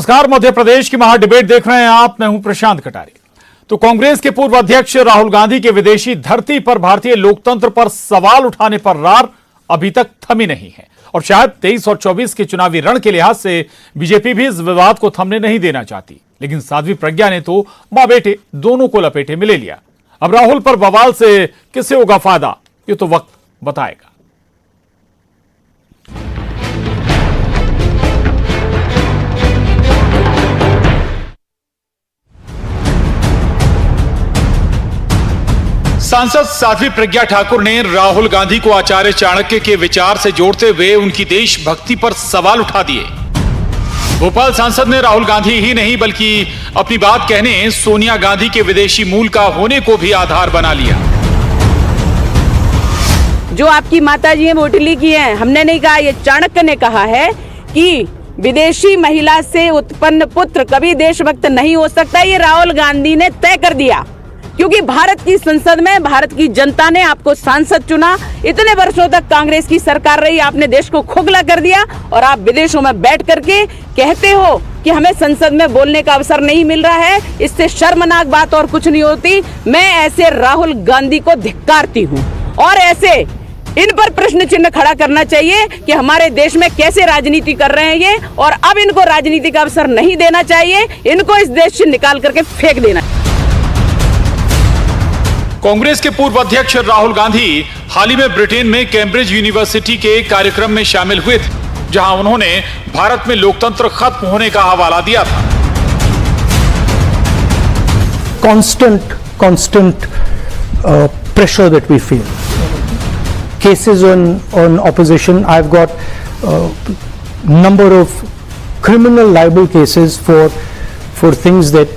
नमस्कार, मध्य प्रदेश की महाडिबेट देख रहे हैं आप। मैं हूं प्रशांत कटारी। तो कांग्रेस के पूर्व अध्यक्ष राहुल गांधी के विदेशी धरती पर भारतीय लोकतंत्र पर सवाल उठाने पर रार अभी तक थमी नहीं है और शायद 23 और 24 के चुनावी रण के लिहाज से बीजेपी भी इस विवाद को थमने नहीं देना चाहती। लेकिन साध्वी प्रज्ञा ने तो मां बेटे दोनों को लपेटे में ले लिया। अब राहुल पर बवाल से किसे होगा फायदा, ये तो वक्त बताएगा। सांसद साध्वी प्रज्ञा ठाकुर ने राहुल गांधी को आचार्य चाणक्य के विचार से जोड़ते हुए उनकी देशभक्ति पर सवाल उठा दिए। भोपाल सांसद ने राहुल गांधी ही नहीं बल्कि अपनी बात कहने सोनिया गांधी के विदेशी मूल का होने को भी आधार बना लिया। जो आपकी माताजी हैं वो इटली की हैं, हमने नहीं कहा, ये चाणक्य ने कहा है कि विदेशी महिला से उत्पन्न पुत्र कभी देशभक्त नहीं हो सकता। ये राहुल गांधी ने तय कर दिया, क्योंकि भारत की संसद में भारत की जनता ने आपको सांसद चुना। इतने वर्षों तक कांग्रेस की सरकार रही, आपने देश को खोखला कर दिया और आप विदेशों में बैठ करके कहते हो कि हमें संसद में बोलने का अवसर नहीं मिल रहा है। इससे शर्मनाक बात और कुछ नहीं होती। मैं ऐसे राहुल गांधी को धिक्कारती हूँ और ऐसे इन पर प्रश्न चिन्ह खड़ा करना चाहिए कि हमारे देश में कैसे राजनीति कर रहे हैं ये, और अब इनको राजनीति का अवसर नहीं देना चाहिए। इनको इस देश से निकाल करके फेंक देना। कांग्रेस के पूर्व अध्यक्ष राहुल गांधी हाल ही में ब्रिटेन में कैम्ब्रिज यूनिवर्सिटी के एक कार्यक्रम में शामिल हुए थे, जहां उन्होंने भारत में लोकतंत्र खत्म होने का हवाला दिया था। Constant pressure that we feel. Cases on opposition. I've got number of criminal libel cases for things that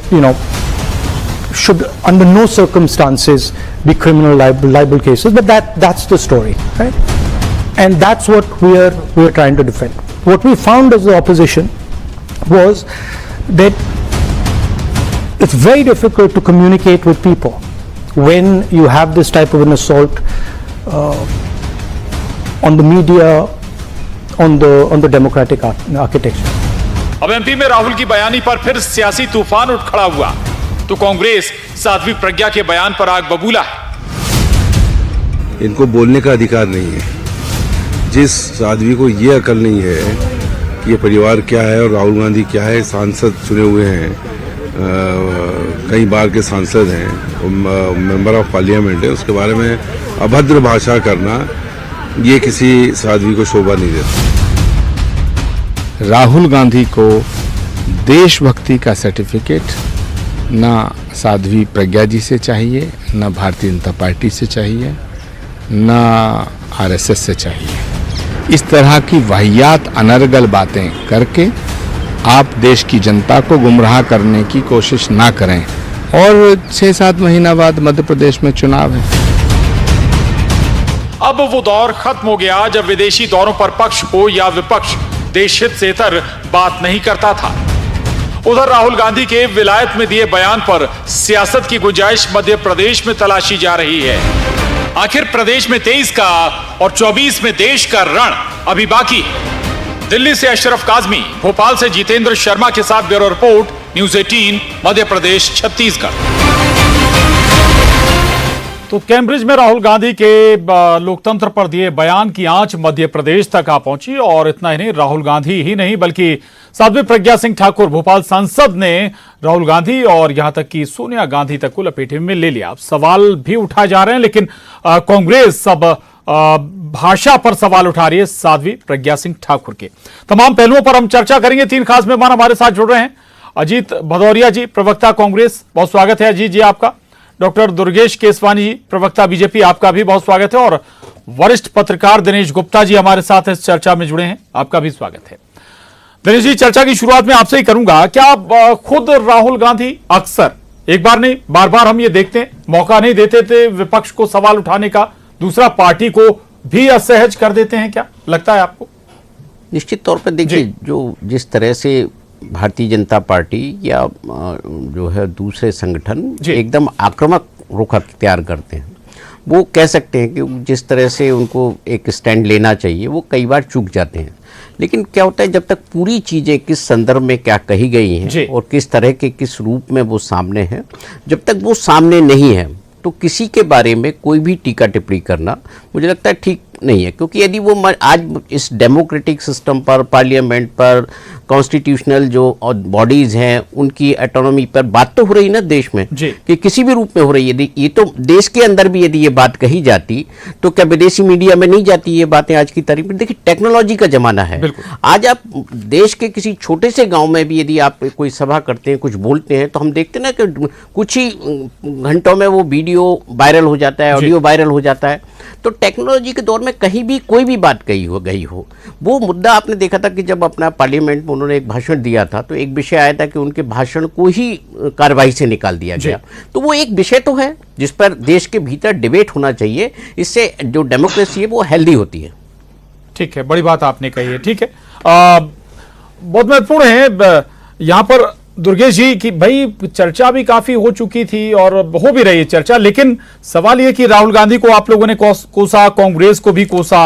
should under no circumstances be criminal libel cases, but that's the story, right? And that's what we're trying to defend. What we found as the opposition was that it's very difficult to communicate with people when you have this type of an assault on the media, on the democratic architecture. अब MP में राहुल की बयानी पर फिर सियासी तूफान उठ खड़ा हुआ तो कांग्रेस साध्वी प्रज्ञा के बयान पर आग बबूला है। इनको बोलने का अधिकार नहीं है। जिस साध्वी को ये अकल नहीं है कि ये परिवार क्या है और राहुल गांधी क्या है, सांसद चुने हुए हैं, कई बार के सांसद हैं, मेंबर ऑफ पार्लियामेंट है, उसके बारे में अभद्र भाषा करना ये किसी साध्वी को शोभा नहीं देता। राहुल गांधी को देशभक्ति का सर्टिफिकेट ना साध्वी प्रज्ञा जी से चाहिए, ना भारतीय जनता पार्टी से चाहिए, ना आरएसएस से चाहिए। इस तरह की वाहियात अनर्गल बातें करके आप देश की जनता को गुमराह करने की कोशिश ना करें। और 6-7 महीना बाद मध्य प्रदेश में चुनाव है। अब वो दौर खत्म हो गया जब विदेशी दौरों पर पक्ष हो या विपक्ष देश हित से इतर बात नहीं करता था। उधर राहुल गांधी के विलायत में दिए बयान पर सियासत की गुंजाइश मध्य प्रदेश में तलाशी जा रही है। आखिर प्रदेश में 23 का और 24 में देश का रण अभी बाकी है। दिल्ली से अशरफ काजमी, भोपाल से जितेंद्र शर्मा के साथ bureau report, news 18, Madhya Pradesh, Chhattisgarh. तो कैम्ब्रिज में राहुल गांधी के लोकतंत्र पर दिए बयान की आंच मध्य प्रदेश तक आ पहुंची और इतना ही नहीं, राहुल गांधी ही नहीं बल्कि साध्वी प्रज्ञा सिंह ठाकुर भोपाल सांसद ने राहुल गांधी और यहां तक कि सोनिया गांधी तक को लपेटे में ले लिया। अब सवाल भी उठाए जा रहे हैं, लेकिन कांग्रेस अब भाषा पर सवाल उठा रही है साध्वी प्रज्ञा सिंह ठाकुर के। तमाम पहलुओं पर हम चर्चा करेंगे। 3 खास मेहमान हमारे साथ जुड़ रहे हैं। अजीत भदौरिया जी, प्रवक्ता कांग्रेस, बहुत स्वागत है अजीत जी आपका। डॉक्टर दुर्गेश केसवानी जी, प्रवक्ता बीजेपी, आपका भी बहुत स्वागत है। और वरिष्ठ पत्रकार दिनेश गुप्ता जी हमारे साथ इस चर्चा में जुड़े हैं, आपका भी स्वागत है। दिनेश जी, चर्चा की शुरुआत में आपसे ही करूंगा। क्या खुद राहुल गांधी अक्सर, एक बार नहीं बार बार हम ये देखते हैं, मौका नहीं देते थे विपक्ष को सवाल उठाने का, दूसरा पार्टी को भी असहज कर देते हैं, क्या लगता है आपको? निश्चित तौर पर देखिए, जो जिस तरह से भारतीय जनता पार्टी या जो है दूसरे संगठन एकदम आक्रामक रुख अख्तियार करते हैं, वो कह सकते हैं कि जिस तरह से उनको एक स्टैंड लेना चाहिए वो कई बार चूक जाते हैं। लेकिन क्या होता है, जब तक पूरी चीजें किस संदर्भ में क्या कही गई हैं और किस तरह के किस रूप में वो सामने है, जब तक वो सामने नहीं है तो किसी के बारे में कोई भी टीका टिप्पणी करना मुझे लगता है ठीक नहीं है। क्योंकि यदि वो आज इस डेमोक्रेटिक सिस्टम पर, पार्लियामेंट पर, कॉन्स्टिट्यूशनल जो बॉडीज हैं उनकी ऑटोनॉमी पर बात तो हो रही ना देश में, कि किसी भी रूप में हो रही है। यदि ये तो देश के अंदर भी यदि ये बात कही जाती तो क्या विदेशी मीडिया में नहीं जाती ये बातें आज की तारीख में? देखिए, टेक्नोलॉजी का जमाना है। आज आप देश के किसी छोटे से गांव में भी यदि आप कोई सभा करते हैं, कुछ बोलते हैं, तो हम देखते हैं ना कि कुछ ही घंटों में वो वीडियो वायरल हो जाता है, ऑडियो वायरल हो जाता है। तो टेक्नोलॉजी के दौर में कहीं भी कोई भी बात कही हो गई हो, वो मुद्दा आपने देखा था कि जब अपना पार्लियामेंट में उन्होंने एक भाषण दिया था तो एक विषय आया था कि उनके भाषण को ही कार्रवाई से निकाल दिया गया। तो वो एक विषय तो है जिस पर देश के भीतर डिबेट होना चाहिए, इससे जो डेमोक्रेसी है वो हेल्दी होती है। ठीक है, बड़ी बात आपने कही है। ठीक है, बहुत महत्वपूर्ण है यहाँ पर दुर्गेश जी की भाई चर्चा भी काफी हो चुकी थी और हो भी रही है चर्चा, लेकिन सवाल यह कि राहुल गांधी को आप लोगों ने कोसा, कांग्रेस को भी कोसा,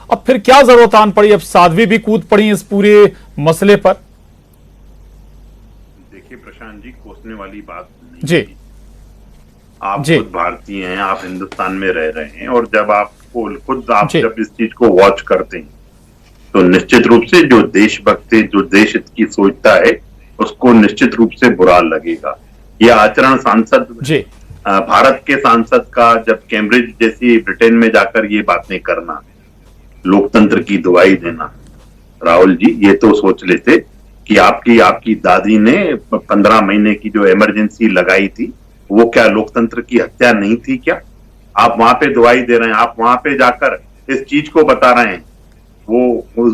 अब फिर क्या जरूरत आन पड़ी? अब साध्वी भी कूद पड़ी इस पूरे मसले पर। देखिए प्रशांत जी, कोसने वाली बात नहीं जी। आप खुद भारतीय हैं, आप हिंदुस्तान में रह रहे हैं, और जब आप जब इस चीज को वॉच करते हैं तो निश्चित रूप से जो देशभक्त, जो देश हित की सोचता है, उसको निश्चित रूप से बुरा लगेगा। यह आचरण सांसद भारत के सांसद का, जब कैम्ब्रिज जैसी ब्रिटेन में जाकर ये बातें करना, लोकतंत्र की दुहाई देना, राहुल जी ये तो सोच लेते कि आपकी दादी ने 15 महीने की जो इमरजेंसी लगाई थी वो क्या लोकतंत्र की हत्या नहीं थी क्या? आप वहां पे दुहाई दे रहे हैं, आप वहां पे जाकर इस चीज को बता रहे हैं, वो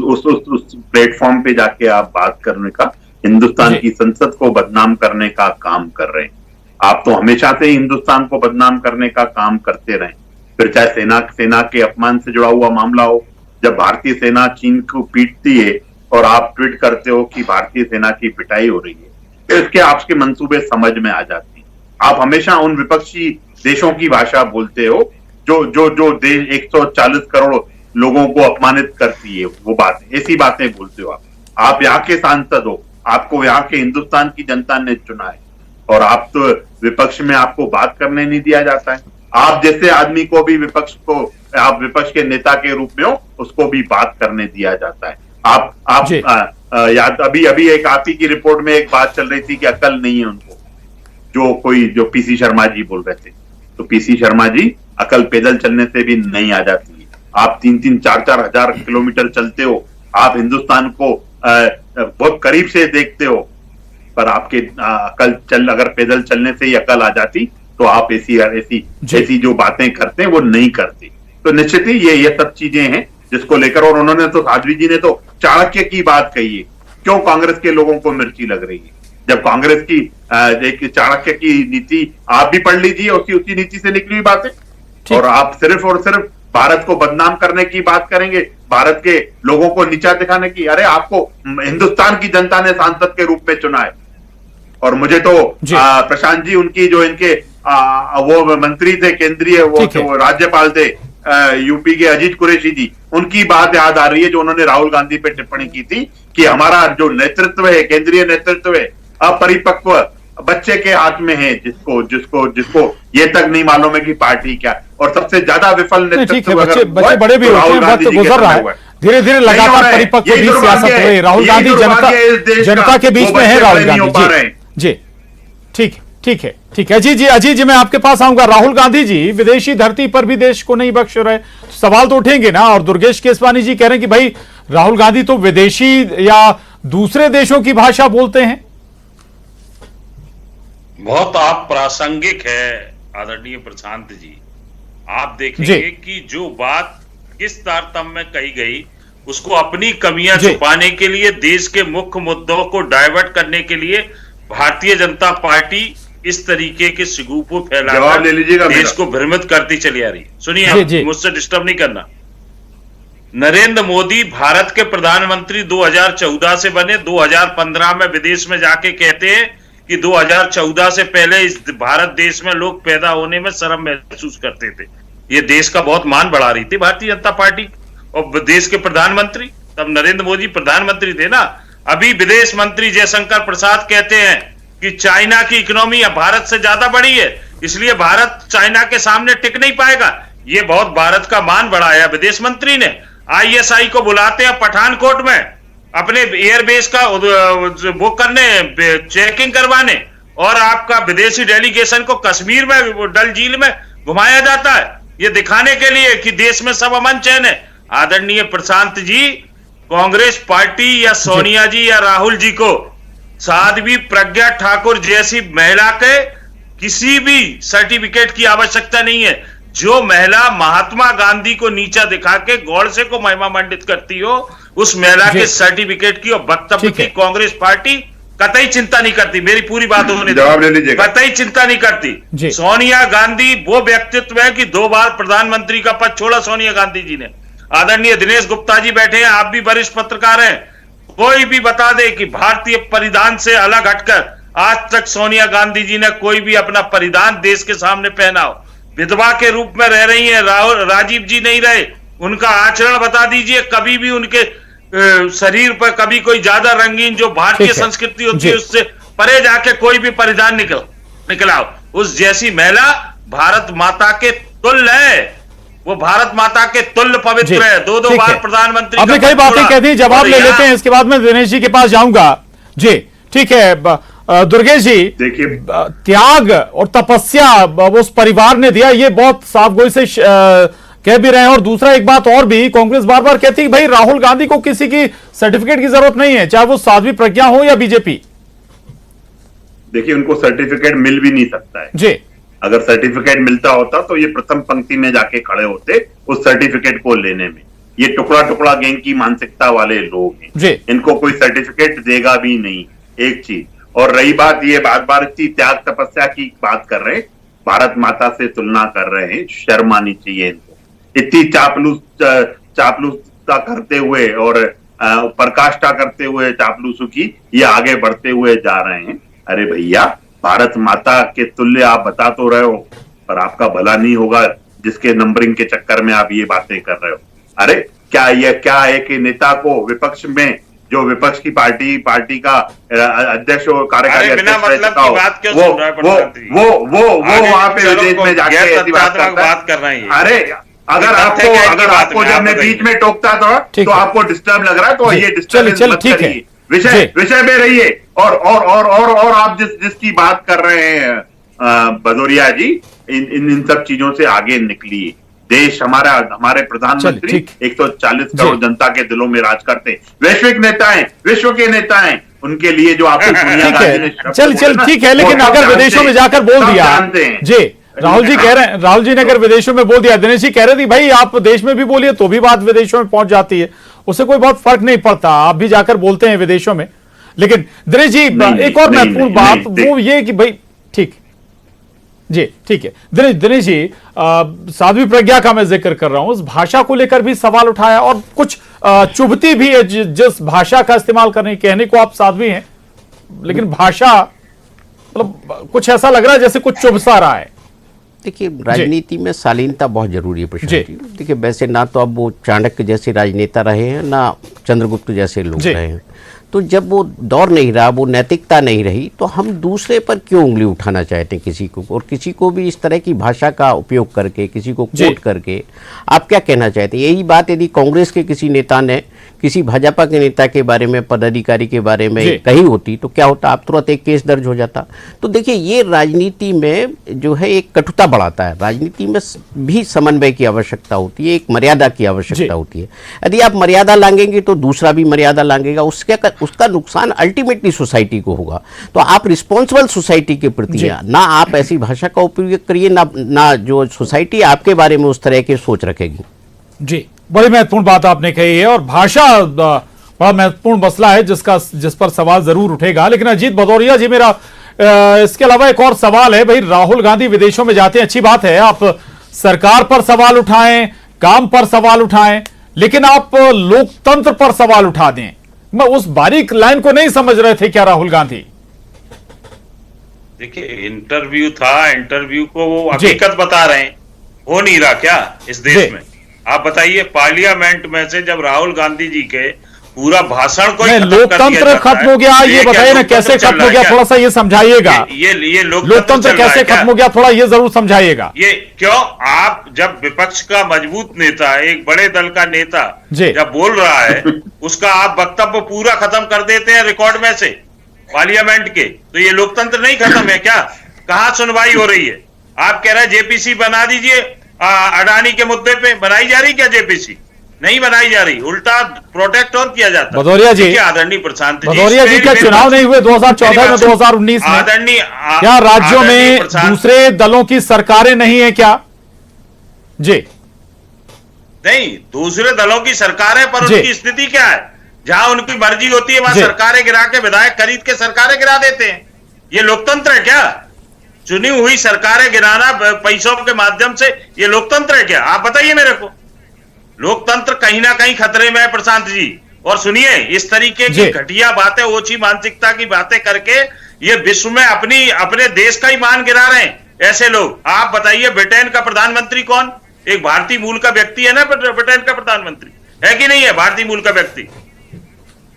उस प्लेटफॉर्म पे जाके आप बात करने का, हिंदुस्तान की संसद को बदनाम करने का काम कर रहे हैं। आप तो हमेशा से ही हिंदुस्तान को बदनाम करने का काम करते रहे, फिर चाहे सेना के अपमान से जुड़ा हुआ मामला हो, जब भारतीय सेना चीन को पीटती है और आप ट्वीट करते हो कि भारतीय सेना की पिटाई हो रही है, तो इसके आपके मंसूबे समझ में आ जाती है। आप हमेशा उन विपक्षी देशों की भाषा बोलते हो जो देश 140 करोड़ लोगों को अपमानित करती है, वो बातें, ऐसी बातें बोलते हो आप यहाँ के सांसद हो, आपको यहाँ के हिंदुस्तान की जनता ने चुना है, और आप तो विपक्ष में आपको बात करने नहीं दिया जाता है। आप जैसे आदमी को भी आप विपक्ष के नेता के रूप में हो, उसको भी बात करने दिया जाता है। याद अभी एक आप ही की रिपोर्ट में एक बात चल रही थी कि अकल नहीं है उनको, जो पीसी शर्मा जी बोल रहे थे, तो पीसी शर्मा जी, अकल पैदल चलने से भी नहीं आ जाती है। आप 3-3, 4-4 हजार किलोमीटर चलते हो, आप हिंदुस्तान को बहुत करीब से देखते हो, पर आपके अगर पैदल चलने से ही अकल आ जाती तो आप ऐसी जो बातें करते हैं वो नहीं करते। तो निश्चित ही ये सब चीजें हैं जिसको लेकर, और उन्होंने तो, साध्वी जी ने तो चाणक्य की बात कही है। क्यों कांग्रेस के लोगों को मिर्ची लग रही है? जब कांग्रेस की एक चाणक्य की नीति आप भी पढ़ लीजिए, उसी नीति से निकली हुई बातें, और आप सिर्फ और सिर्फ भारत को बदनाम करने की बात करेंगे, भारत के लोगों को नीचा दिखाने की। अरे आपको हिंदुस्तान की जनता ने सांसद के रूप में चुना है, और मुझे तो प्रशांत जी, उनकी जो इनके वो मंत्री थे केंद्रीय, वो राज्यपाल थे यूपी के अजीत कुरैशी जी, उनकी बात याद आ रही है जो उन्होंने राहुल गांधी पे टिप्पणी की थी कि हमारा जो नेतृत्व है, केंद्रीय नेतृत्व है, अपरिपक्व बच्चे के हाथ में है, जिसको ये तक नहीं मालूम है कि पार्टी क्या, और सबसे ज्यादा विफल नेतृत्व बच्चे बड़े भी होते हैं, वक्त गुजर रहा है, धीरे धीरे लगातार परिपक्व भी सियासत हो रही है। राहुल गांधी जनता के बीच में है, राहुल गांधी जी। ठीक है अजीत जी मैं आपके पास आऊंगा। राहुल गांधी जी विदेशी धरती पर भी देश को नहीं बख्श रहे, सवाल तो उठेंगे ना। और दुर्गेश केसवानी जी कह रहे हैं कि भाई राहुल गांधी तो विदेशी या दूसरे देशों की भाषा बोलते हैं। बहुत आप प्रासंगिक है आदरणीय प्रशांत जी। आप देखेंगे कि जो बात किस तारतम्य में कही गई, उसको अपनी कमियां छुपाने के लिए, देश के मुख्य मुद्दों को डाइवर्ट करने के लिए भारतीय जनता पार्टी इस तरीके के सिगूपो फैलाकर देश को भ्रमित करती चली आ रही। सुनिए, मुझसे डिस्टर्ब नहीं करना। नरेंद्र मोदी भारत के प्रधानमंत्री 2014 से बने, 2015 में विदेश में जाके कहते हैं कि 2014 से पहले इस भारत देश में लोग पैदा होने में शर्म महसूस करते थे। ये देश का बहुत मान बढ़ा रही थी भारतीय जनता पार्टी और देश के प्रधानमंत्री। तब नरेंद्र मोदी प्रधानमंत्री थे ना। अभी विदेश मंत्री जयशंकर प्रसाद कहते हैं कि चाइना की इकोनॉमी अब भारत से ज्यादा बड़ी है, इसलिए भारत चाइना के सामने टिक नहीं पाएगा। ये बहुत भारत का मान बढ़ाया विदेश मंत्री ने। ISI को बुलाते हैं पठानकोट में अपने एयरबेस का वो करने, चेकिंग करवाने, और आपका विदेशी डेलीगेशन को कश्मीर में डल झील में घुमाया जाता है, ये दिखाने के लिए कि देश में सब अमन चैन है। आदरणीय प्रशांत जी, कांग्रेस पार्टी या सोनिया जी या राहुल जी को साध्वी प्रज्ञा ठाकुर जैसी महिला के किसी भी सर्टिफिकेट की आवश्यकता नहीं है। जो महिला महात्मा गांधी को नीचा दिखा के गौड़से को महिमा मंडित करती हो, उस महिला के सर्टिफिकेट की और वक्तव्य की कांग्रेस पार्टी कतई चिंता नहीं करती। मेरी पूरी बात होने जवाब ले लीजिए। कतई चिंता नहीं करती। सोनिया गांधी वो व्यक्तित्व है कि 2 बार प्रधानमंत्री का पद छोड़ा सोनिया गांधी जी ने। आदरणीय दिनेश गुप्ता जी बैठे हैं, आप भी वरिष्ठ पत्रकार हैं, कोई भी बता दे कि भारतीय परिधान से अलग हटकर आज तक सोनिया गांधी जी ने कोई भी अपना परिधान देश के सामने पहना हो। विधवा के रूप में रह रही हैं, राजीव जी नहीं रहे, उनका आचरण बता दीजिए। कभी भी उनके शरीर पर कभी कोई ज्यादा रंगीन जो भारतीय संस्कृति होती है उससे परे जाके कोई भी परिधान निकला उस जैसी महिला भारत माता के तुल्य है। वो भारत माता के तुल्य पवित्र है। 2 बार प्रधानमंत्री। आपने कई बातें कह दी, जवाब ले लेते हैं, इसके बाद मैं दिनेश जी के पास जाऊंगा। जी ठीक है दुर्गेश जी, देखिए त्याग और तपस्या उस परिवार ने दिया, ये बहुत साफ गोई से कह भी रहे हैं। और दूसरा एक बात और भी, कांग्रेस बार बार कहती है भाई राहुल गांधी को किसी की सर्टिफिकेट की जरूरत नहीं है, चाहे वो साध्वी प्रज्ञा हो या बीजेपी। देखिए उनको सर्टिफिकेट मिल भी नहीं सकता है जी। अगर सर्टिफिकेट मिलता होता तो ये प्रथम पंक्ति में जाके खड़े होते उस सर्टिफिकेट को लेने में। ये टुकड़ा टुकड़ा गैंग की मानसिकता वाले लोग हैं जी। इनको कोई सर्टिफिकेट देगा भी नहीं, एक चीज। और रही बात, ये बार बार इतनी त्याग तपस्या की बात कर रहे हैं, भारत माता से तुलना कर रहे हैं, शर्म आनी चाहिए इनको। इतनी चापलूसता करते हुए और प्रकाष्ठा करते हुए चापलूसों की ये आगे बढ़ते हुए जा रहे हैं। अरे भैया, भारत माता के तुल्य आप बता तो रहे हो, पर आपका भला नहीं होगा जिसके नंबरिंग के चक्कर में आप ये बातें कर रहे हो। अरे क्या है कि नेता को विपक्ष में, जो विपक्ष की पार्टी का अध्यक्ष और कार्यकारी अध्यक्ष रह चुका हो, वो वहां पे विदेश में जाके ऐसी बात कर रहे हैं। अरे अगर आपको जब मैं बीच में टोकता था तो आपको डिस्टर्ब लग रहा है, तो ये डिस्टर्ब मत करिए, विषय में रहिए। और आप जिसकी बात कर रहे हैं भदौरिया जी, इन सब चीजों से आगे निकलिए। देश हमारे प्रधानमंत्री 140 करोड़ जनता के दिलों में राज करते हैं, वैश्विक नेता हैं, विश्व के नेता हैं। उनके लिए जो आपको सोनिया गांधी ने चल ठीक है, लेकिन अगर विदेशों में जाकर बोल दिया जी, राहुल जी कह रहे हैं, राहुल जी ने अगर विदेशों में बोल दिया, दिनेश जी कह रहे थे भाई आप देश में भी बोलिए तो भी बात विदेशों में पहुंच जाती है, उससे कोई बहुत फर्क नहीं पड़ता, आप भी जाकर बोलते हैं विदेशों में। लेकिन दिनेश जी एक और महत्वपूर्ण बात वो ये कि भाई ठीक जी ठीक है दिनेश जी, साध्वी प्रज्ञा का मैं जिक्र कर रहा हूं, उस भाषा को लेकर भी सवाल उठाया और कुछ चुभती भी है जिस भाषा का इस्तेमाल करने, कहने को आप साध्वी हैं लेकिन भाषा मतलब कुछ ऐसा लग रहा है जैसे कुछ चुभ सा रहा है। देखिए राजनीति में शालीनता बहुत जरूरी है प्रशांत जी। देखिए वैसे ना तो अब वो चाणक्य जैसे राजनेता रहे हैं, ना चंद्रगुप्त जैसे लोग रहे हैं, तो जब वो दौर नहीं रहा, वो नैतिकता नहीं रही, तो हम दूसरे पर क्यों उंगली उठाना चाहते हैं किसी को, और किसी को भी इस तरह की भाषा का उपयोग करके, किसी को कोट करके आप क्या कहना चाहते हैं। यही बात यदि कांग्रेस के किसी नेता ने किसी भाजपा के नेता के बारे में, पदाधिकारी के बारे में कही होती तो क्या होता, आप तुरंत एक केस दर्ज हो जाता। तो देखिए ये राजनीति में जो है एक कटुता बढ़ाता है। राजनीति में भी समन्वय की आवश्यकता होती है, एक मर्यादा की आवश्यकता होती है। यदि आप मर्यादा लांघेंगे तो दूसरा भी मर्यादा लांघेगा, उसका नुकसान अल्टीमेटली सोसाइटी को होगा। तो आप रिस्पॉन्सिबल सोसाइटी के प्रति ना आप ऐसी भाषा का उपयोग करिए, ना जो सोसाइटी आपके बारे में उस तरह की सोच रखेगी। जी बड़ी महत्वपूर्ण बात आपने कही है, और भाषा बड़ा महत्वपूर्ण मसला है जिस पर सवाल जरूर उठेगा। लेकिन अजीत भदौरिया जी, मेरा इसके अलावा एक और सवाल है। भाई राहुल गांधी विदेशों में जाते हैं, अच्छी बात है, आप सरकार पर सवाल उठाएं, काम पर सवाल उठाएं, लेकिन आप लोकतंत्र पर सवाल उठा दें। मैं उस बारीक लाइन को नहीं समझ रहे थे क्या राहुल गांधी। देखिए इंटरव्यू था, इंटरव्यू को वो हकीकत बता रहे हैं, हो नहीं रहा क्या इस देश में। आप बताइए, पार्लियामेंट में से जब राहुल गांधी जी के पूरा भाषण को नहीं, लोकतंत्र खत्म हो गया, ये बताइए ना कैसे खत्म हो गया, थोड़ा सा ये समझाइएगा। ये लोकतंत्र कैसे खत्म हो गया, थोड़ा ये जरूर समझाइएगा। ये क्यों, आप जब विपक्ष का मजबूत नेता, एक बड़े दल का नेता जब बोल रहा है, उसका आप वक्तव्य पूरा खत्म कर देते हैं रिकॉर्ड में से, पार्लियामेंट के, तो ये लोकतंत्र नहीं खत्म है क्या? कहां सुनवाई हो रही है? आप कह रहे हैं जेपीसी बना दीजिए, अडानी के मुद्दे पे बनाई जा रही क्या जेपीसी? नहीं बनाई जा रही, उल्टा प्रोटेक्ट और किया जाता। भदौरिया जी, आदरणीय प्रशांत जी, भदौरिया जी, क्या चुनाव नहीं हुए 2014 में, 2019 में? आदरणीय, क्या राज्यों में दूसरे दलों की सरकारें नहीं है क्या? जी नहीं, दूसरे दलों की सरकार है, पर उनकी स्थिति क्या है? जहां उनकी मर्जी होती है वहां सरकारें गिरा के, विधायक खरीद के सरकारें गिरा देते हैं। ये लोकतंत्र है क्या? चुनी हुई सरकारें गिराना पैसों के माध्यम से, ये लोकतंत्र है क्या? आप बताइए मेरे को। लोकतंत्र कहीं ना कहीं खतरे में है प्रशांत जी। और सुनिए, इस तरीके की घटिया बातें, ओछी मानसिकता की बातें करके ये विश्व में अपने देश का ही मान गिरा रहे हैं ऐसे लोग। आप बताइए, ब्रिटेन का प्रधानमंत्री कौन? एक भारतीय मूल का व्यक्ति है ना ब्रिटेन का प्रधानमंत्री, है कि नहीं है भारतीय मूल का व्यक्ति?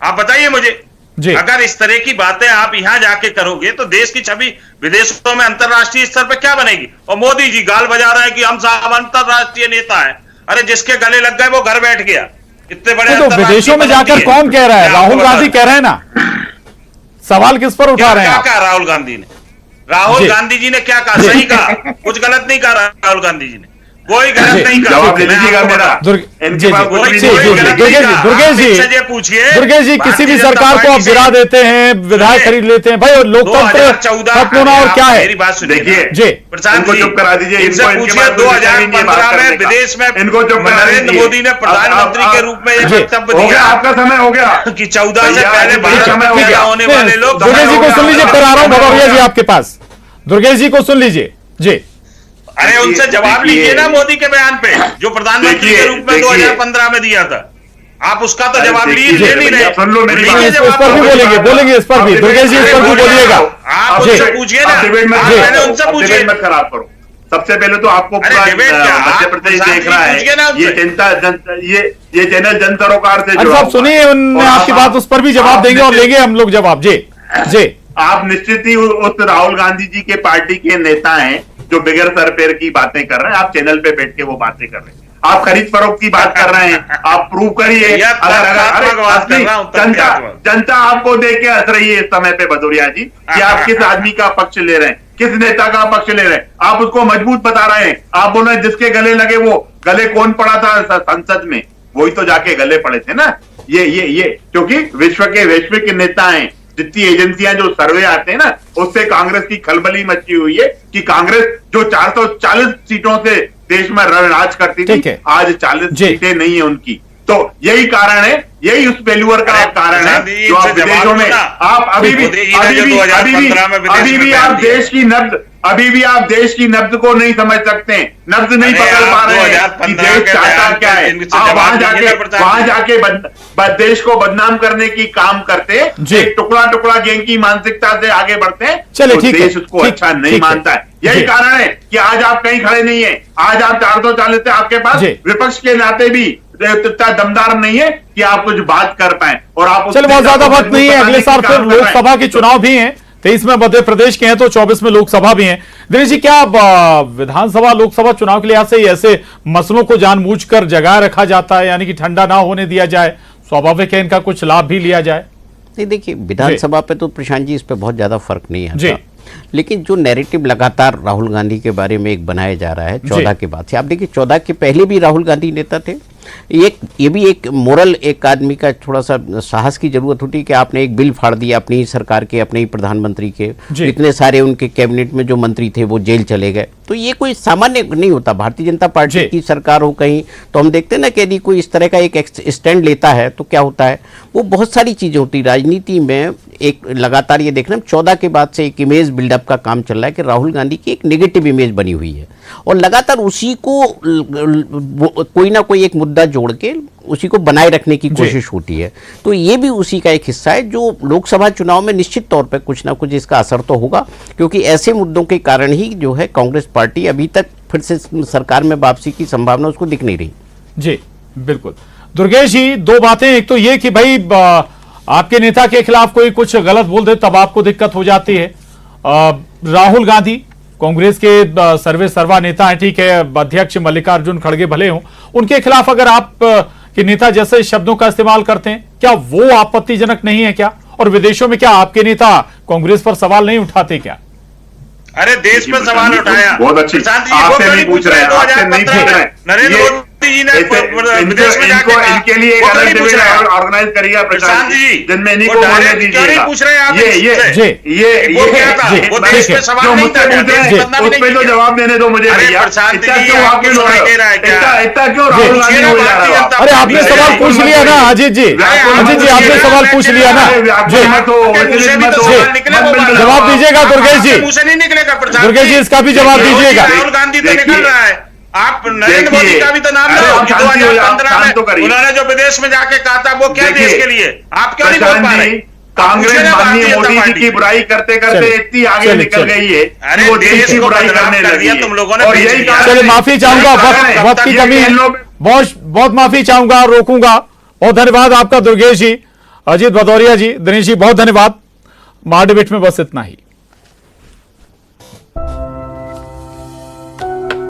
आप बताइए मुझे। अगर इस तरह की बातें आप यहां जाके करोगे तो देश की छवि विदेशों में अंतरराष्ट्रीय स्तर पर क्या बनेगी? और मोदी जी गाल बजा रहे हैं कि हम साहब अंतरराष्ट्रीय नेता हैं। अरे जिसके गले लग गए वो घर बैठ गया। इतने बड़े तो विदेशों में जाकर कौन कह रहा है? राहुल गांधी कह रहे हैं ना। सवाल किस पर उठा रहे हैं? क्या कहा राहुल गांधी ने? राहुल गांधी जी ने क्या कहा? सही कहा, कुछ गलत नहीं कहा राहुल गांधी जी ने, कोई गलत नहीं कहा। जवाब ले लीजिएगा मेरा। दुर्गेश जी, किसी भी सरकार को आप गिरा देते हैं, विधायक खरीद लेते हैं, भाई लोकतंत्र खत्म होना और क्या है? मेरी बात सुनिए, देखिए, प्रशांत जी, चुप करा दीजिए। इनसे पूछिए 2015 में विदेश में इनको नरेंद्र मोदी ने प्रधानमंत्री के रूप में एक वक्तव्य दिया। आपका समय हो गया कि 14 से पहले भारत में पैदा होने वाले लोग। दुर्गेश जी को सुन लीजिए, फिर आ रहा हूं भदौरिया जी आपके पास। दुर्गेश जी को सुन लीजिए जी। अरे उनसे जवाब लीजिए ना मोदी के बयान पे, जो प्रधानमंत्री के रूप में 2015 में दिया था। आप उसका तो जवाब लीजिए नहीं रहे। इस पर भी बोलेंगे इस पर भी। दुर्गेश जी, इस पर भी बोलिएगा। आप उनसे पूछिए ना, पहले उनसे पूछिए। मत खराब करो। सबसे पहले तो आपको मध्य प्रदेश देख रहा है, ये जनता ये चैनल जन सरोकार से जुड़ा। साहब सुनिए, आपकी बात उस पर भी जवाब देंगे और लेंगे हम लोग जवाब। जी आप निश्चित ही उस राहुल गांधी जी के पार्टी के नेता हैं जो बगैर सर पैर की बातें कर रहे हैं। आप चैनल पे बैठ के वो बातें कर रहे हैं, आप खरीद फरोख्त की बात कर रहे हैं। आप प्रूव करिए। जनता आपको देख के हंस रही है इस समय पे भदौरिया जी, कि आप किस आदमी का पक्ष ले रहे हैं, किस नेता का पक्ष ले रहे हैं। आप उसको मजबूत बता रहे हैं। आप बोल रहे हैं जिसके गले लगे, वो गले कौन पड़ा था संसद में? वही तो जाके गले पड़े थे ना। ये क्योंकि विश्व के वैश्विक नेता हैं। जितनी एजेंसियां जो सर्वे आते हैं ना, उससे कांग्रेस की खलबली मची हुई है कि कांग्रेस जो 440 सीटों से देश में राज करती थी, आज 40 सीटें नहीं है उनकी। तो यही कारण है, यही उस फेल्यूर का कारण है जो आप विदेशों में आप अभी भी आप देश की नब्ज को नहीं समझ सकते हैं, नब्ज नहीं पकड़ पा रहे हैं कि देश चाहता क्या है। आप वहां जाके देश को बदनाम करने की काम करते, एक टुकड़ा टुकड़ा गैंग की मानसिकता से आगे बढ़ते हैं, तो देश उसको अच्छा नहीं मानता है। यही कारण है कि आज आप कहीं खड़े नहीं है। आज आप 440 थे, आपके पास विपक्ष के नाते भी इतना दमदार नहीं है कि आप कुछ बात कर पाए। और आप चलो बहुत ज्यादा बात नहीं है। अगले साल फिर लोकसभा के चुनाव भी हैं, 23 में मध्य प्रदेश के हैं तो 24 में लोकसभा भी हैं। दिनेश जी, क्या विधानसभा लोकसभा चुनाव के लिहाज से ऐसे मसलों को जानबूझकर जगाए रखा जाता है, यानी कि ठंडा ना होने दिया जाए? स्वाभाविक है इनका कुछ लाभ भी लिया जाए। नहीं, देखिए विधानसभा पे तो प्रशांत जी इस पे बहुत ज्यादा फर्क नहीं है, लेकिन जो नैरेटिव लगातार राहुल गांधी के बारे में एक बनाया जा रहा है 14 के बाद से, आप देखिए 14 के पहले भी राहुल गांधी नेता थे। ये भी एक मोरल, एक आदमी का थोड़ा सा साहस की जरूरत होती है कि आपने एक बिल फाड़ दिया अपनी ही सरकार के, अपने ही प्रधानमंत्री के। इतने सारे उनके कैबिनेट में जो मंत्री थे वो जेल चले गए। तो ये कोई सामान्य नहीं होता। भारतीय जनता पार्टी की सरकार हो कहीं, तो हम देखते हैं ना कि यदि कोई इस तरह का एक स्टैंड लेता है तो क्या होता है, वो बहुत सारी चीजें होती। राजनीति में एक लगातार ये देखना, 14 के बाद से एक इमेज बिल्डअप का काम चल रहा है कि राहुल गांधी की एक नेगेटिव इमेज बनी हुई है, और लगातार उसी को कोई ना कोई एक मुद्दा जोड़ के उसी को बनाए रखने की कोशिश होती है। तो ये भी उसी का एक हिस्सा है जो लोकसभा चुनाव में निश्चित तौर पे कुछ ना कुछ इसका असर तो होगा, क्योंकि ऐसे मुद्दों के कारण ही जो है कांग्रेस पार्टी अभी तक फिर से सरकार में वापसी की संभावना उसको दिख नहीं रही। जी बिल्कुल। दुर्गेश जी, दो बातें, एक तो ये कि भाई आपके नेता के खिलाफ कोई कुछ गलत बोल दे तब आपको दिक्कत हो जाती है। राहुल गांधी कांग्रेस के सर्वे सर्वा नेता है, ठीक है, अध्यक्ष मल्लिकार्जुन खड़गे भले हों, उनके खिलाफ अगर आप के नेता जैसे शब्दों का इस्तेमाल करते हैं, क्या वो आपत्तिजनक नहीं है क्या? और विदेशों में क्या आपके नेता कांग्रेस पर सवाल नहीं उठाते क्या? अरे देश पे सवाल उठाया, बहुत अच्छी, आपसे नहीं पूछ रहे हैं, आपसे नहीं पूछ रहे हैं। नरेंद्र मोदी जी ने विदेश में जाके कहा, इनके लिए एक अलग डिबेट ऑर्गेनाइज करिएगा प्रशांत जी, जिनमें इन्हीं को बोलने दीजिएगा। पूछ रहे हैं आप? ये क्या था? वो देश पे सवाल नहीं था, उस पे तो जवाब देने दो मुझे भैया। प्रशांत जी, क्यों आपके इतना क्यों राहुल गांधी हो जा रहा है? अरे आपने सवाल पूछ लिया ना अजीत जी, अजीत जी आपने सवाल पूछ लिया ना जी, जवाब दीजिएगा दुर्गेश जी, मुझसे नहीं निकलेगा प्रशांत दुर्गेश जी, इसका भी जवाब दीजिएगा। राहुल गांधी तो निकल रहा है, आप नरेंद्र मोदी का भी तो नाम लो। 2015 में उन्होंने जो विदेश में जाके कहा था वो क्या देश के लिए, आप क्यों नहीं बोल पा रहे? कांग्रेस माननीय मोदी जी की बुराई करते करते इतनी आगे निकल गई है कि वो देश की बुराई करने लगी है। तुम लोगों ने और यही चलिए, माफी चाहूंगा, वक्त की कमी है, बहुत माफी चाहूंगा, रोकूंगा। बहुत धन्यवाद आपका दुर्गेश जी, अजीत भदौरिया जी, दिनेश जी, बहुत धन्यवाद। महाडिबेट में बस इतना ही।